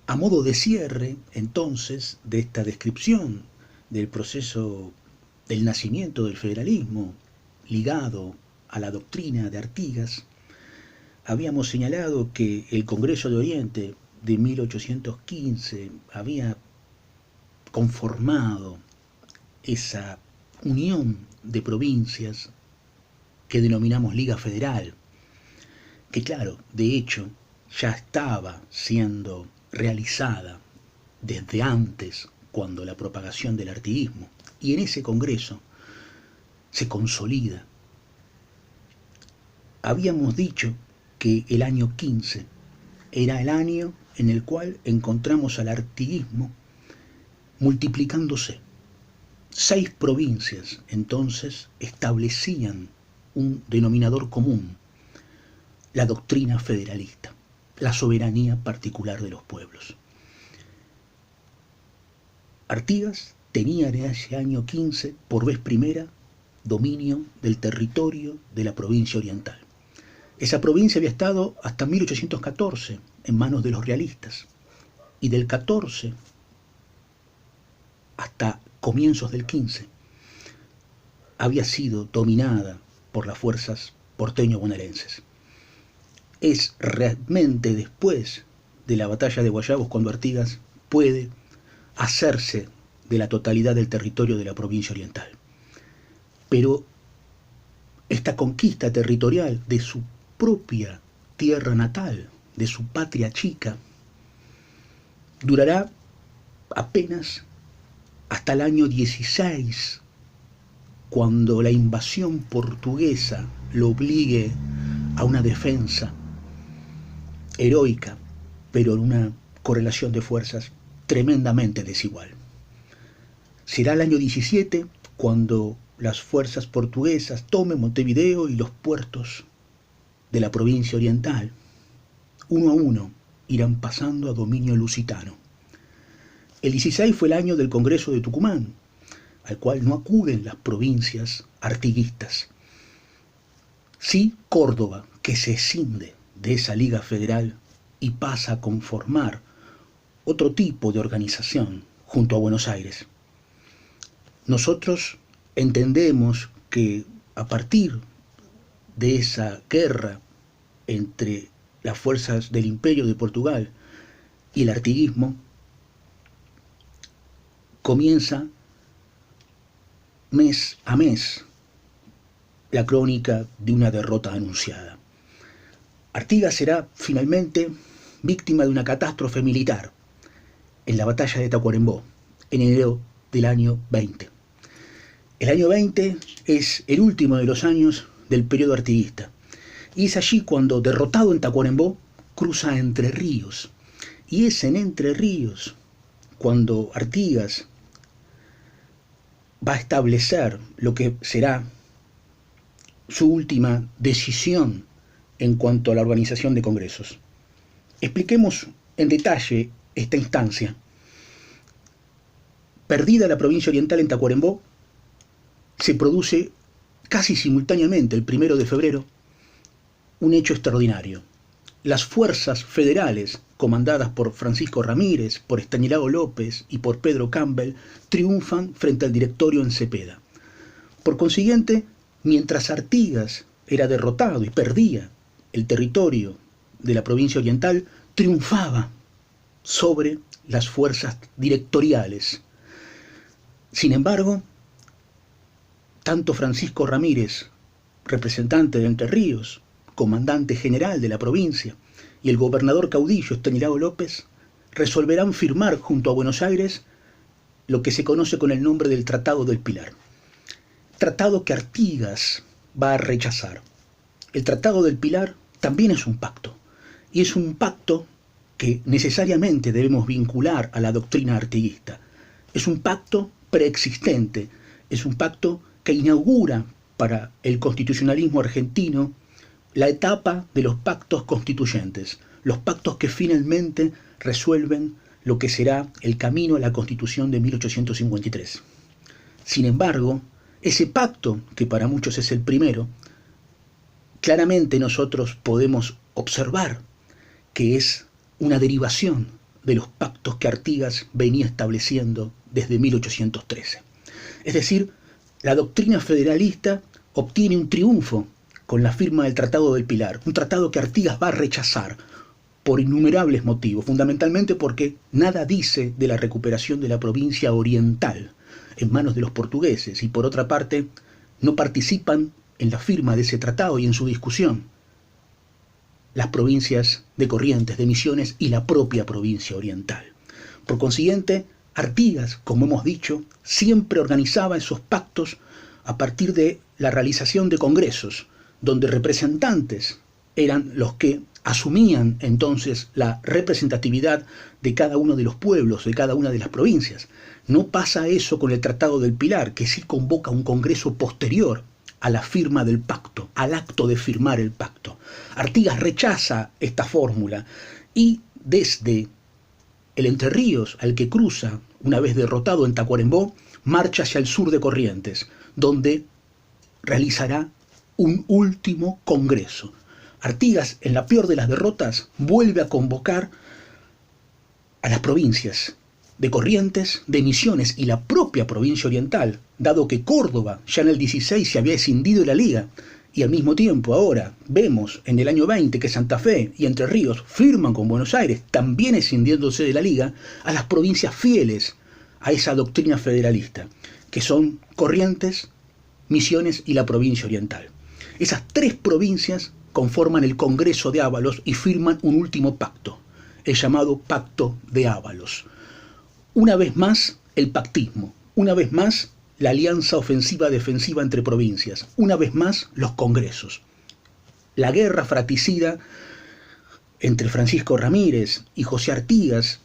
A modo de cierre, entonces, de esta descripción del proceso del nacimiento del federalismo ligado a la doctrina de Artigas, habíamos señalado que el Congreso de Oriente de 1815 había conformado esa unión de provincias que denominamos Liga Federal, que claro, de hecho, ya estaba siendo realizada desde antes, cuando la propagación del artiguismo, y en ese Congreso se consolida. Habíamos dicho que el año 15 era el año en el cual encontramos al artiguismo multiplicándose. 6 provincias entonces establecían un denominador común: la doctrina federalista, la soberanía particular de los pueblos. Artigas tenía en ese año 15, por vez primera, dominio del territorio de la provincia oriental. Esa provincia había estado hasta 1814 en manos de los realistas, y del 14 hasta comienzos del 15 había sido dominada por las fuerzas porteño-bonaerenses. Es realmente después de la batalla de Guayabos cuando Artigas puede hacerse de la totalidad del territorio de la provincia oriental. Pero esta conquista territorial de su propia tierra natal, de su patria chica, durará apenas hasta el año 16, cuando la invasión portuguesa lo obligue a una defensa heroica, pero en una correlación de fuerzas tremendamente desigual. Será el año 17 cuando las fuerzas portuguesas tomen Montevideo y los puertos de la provincia oriental. Uno a uno irán pasando a dominio lusitano. El 16 fue el año del Congreso de Tucumán, al cual no acuden las provincias artiguistas. Sí Córdoba, que se escinde de esa Liga Federal y pasa a conformar otro tipo de organización junto a Buenos Aires. Nosotros entendemos que a partir de esa guerra entre las fuerzas del Imperio de Portugal y el artiguismo, comienza mes a mes la crónica de una derrota anunciada. Artigas será finalmente víctima de una catástrofe militar en la batalla de Tacuarembó, en enero del año 20. El año 20 es el último de los años del periodo artiguista, y es allí cuando, derrotado en Tacuarembó, cruza Entre Ríos, y es en Entre Ríos cuando Artigas va a establecer lo que será su última decisión en cuanto a la organización de congresos. Expliquemos en detalle esta instancia. Perdida la provincia oriental en Tacuarembó, se produce casi simultáneamente, el 1 de febrero, un hecho extraordinario. Las fuerzas federales, comandadas por Francisco Ramírez, por Estanislao López y por Pedro Campbell, triunfan frente al directorio en Cepeda. Por consiguiente, mientras Artigas era derrotado y perdía el territorio de la provincia oriental, triunfaba sobre las fuerzas directoriales. Sin embargo, tanto Francisco Ramírez, representante de Entre Ríos, comandante general de la provincia, y el gobernador caudillo Estanislao López resolverán firmar junto a Buenos Aires lo que se conoce con el nombre del Tratado del Pilar. Tratado que Artigas va a rechazar. El Tratado del Pilar también es un pacto, y es un pacto que necesariamente debemos vincular a la doctrina artiguista. Es un pacto preexistente, es un pacto que inaugura para el constitucionalismo argentino la etapa de los pactos constituyentes, los pactos que finalmente resuelven lo que será el camino a la Constitución de 1853. Sin embargo, ese pacto, que para muchos es el primero, claramente nosotros podemos observar que es una derivación de los pactos que Artigas venía estableciendo desde 1813. Es decir, la doctrina federalista obtiene un triunfo con la firma del Tratado del Pilar, un tratado que Artigas va a rechazar por innumerables motivos, fundamentalmente porque nada dice de la recuperación de la provincia oriental en manos de los portugueses y por otra parte no participan en la firma de ese tratado y en su discusión las provincias de Corrientes, de Misiones y la propia provincia oriental. Por consiguiente, Artigas, como hemos dicho, siempre organizaba esos pactos a partir de la realización de congresos, donde representantes eran los que asumían entonces la representatividad de cada uno de los pueblos, de cada una de las provincias. No pasa eso con el Tratado del Pilar, que sí convoca un congreso posterior a la firma del pacto, al acto de firmar el pacto. Artigas rechaza esta fórmula y desde el Entre Ríos, al que cruza una vez derrotado en Tacuarembó, marcha hacia el sur de Corrientes, donde realizará un último congreso. Artigas, en la peor de las derrotas, vuelve a convocar a las provincias de Corrientes, de Misiones y la propia provincia oriental, dado que Córdoba ya en el 16 se había escindido de la Liga, y al mismo tiempo ahora vemos en el año 20 que Santa Fe y Entre Ríos firman con Buenos Aires, también escindiéndose de la Liga, a las provincias fieles a esa doctrina federalista, que son Corrientes, Misiones y la provincia oriental. Esas tres provincias conforman el Congreso de Ábalos y firman un último pacto, el llamado Pacto de Ábalos. Una vez más, el pactismo, una vez más, la alianza ofensiva-defensiva entre provincias, una vez más, los congresos. La guerra fratricida entre Francisco Ramírez y José Artigas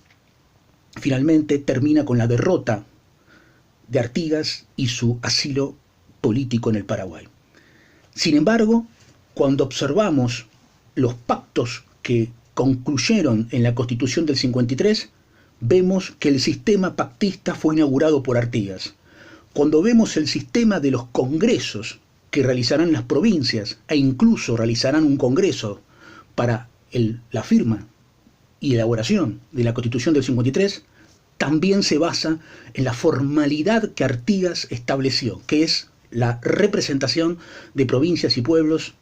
finalmente termina con la derrota de Artigas y su asilo político en el Paraguay. Sin embargo, cuando observamos los pactos que concluyeron en la Constitución del 53, vemos que el sistema pactista fue inaugurado por Artigas. Cuando vemos el sistema de los congresos que realizarán las provincias e incluso realizarán un congreso para la firma y elaboración de la Constitución del 53, también se basa en la formalidad que Artigas estableció, que es la representación de provincias y pueblos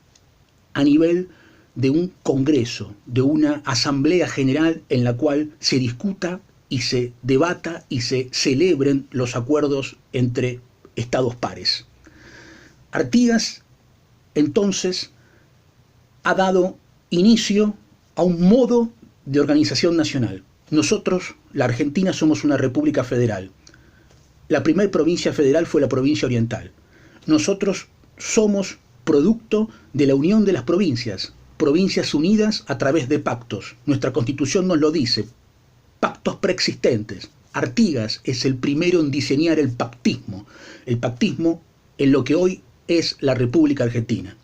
a nivel de un congreso, de una asamblea general en la cual se discuta y se debata y se celebren los acuerdos entre estados pares. Artigas, entonces, ha dado inicio a un modo de organización nacional. Nosotros, la Argentina, somos una república federal. La primera provincia federal fue la provincia oriental. Nosotros somos producto de la unión de las provincias unidas a través de pactos. Nuestra Constitución nos lo dice, pactos preexistentes. Artigas es el primero en diseñar el pactismo en lo que hoy es la República Argentina.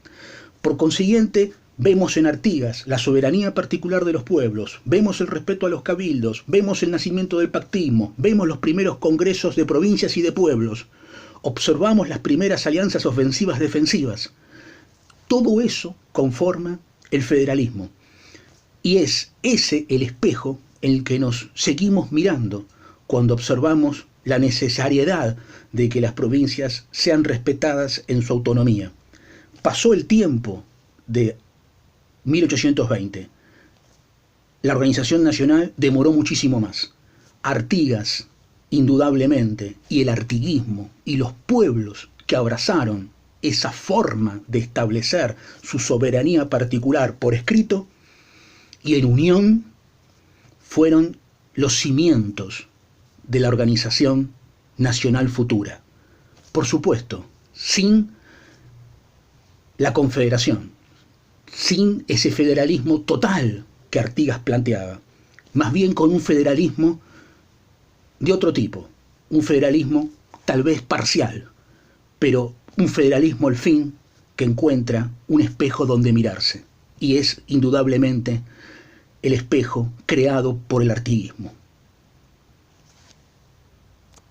Por consiguiente, vemos en Artigas la soberanía particular de los pueblos, vemos el respeto a los cabildos, vemos el nacimiento del pactismo, vemos los primeros congresos de provincias y de pueblos, observamos las primeras alianzas ofensivas-defensivas. Todo eso conforma el federalismo. Y es ese el espejo en el que nos seguimos mirando cuando observamos la necesariedad de que las provincias sean respetadas en su autonomía. Pasó el tiempo de 1820. La organización nacional demoró muchísimo más. Artigas, indudablemente, y el artiguismo y los pueblos que abrazaron esa forma de establecer su soberanía particular por escrito y en unión fueron los cimientos de la organización nacional futura. Por supuesto, sin la confederación, sin ese federalismo total que Artigas planteaba, más bien con un federalismo de otro tipo, un federalismo tal vez parcial, pero un federalismo al fin que encuentra un espejo donde mirarse, y es indudablemente el espejo creado por el artiguismo.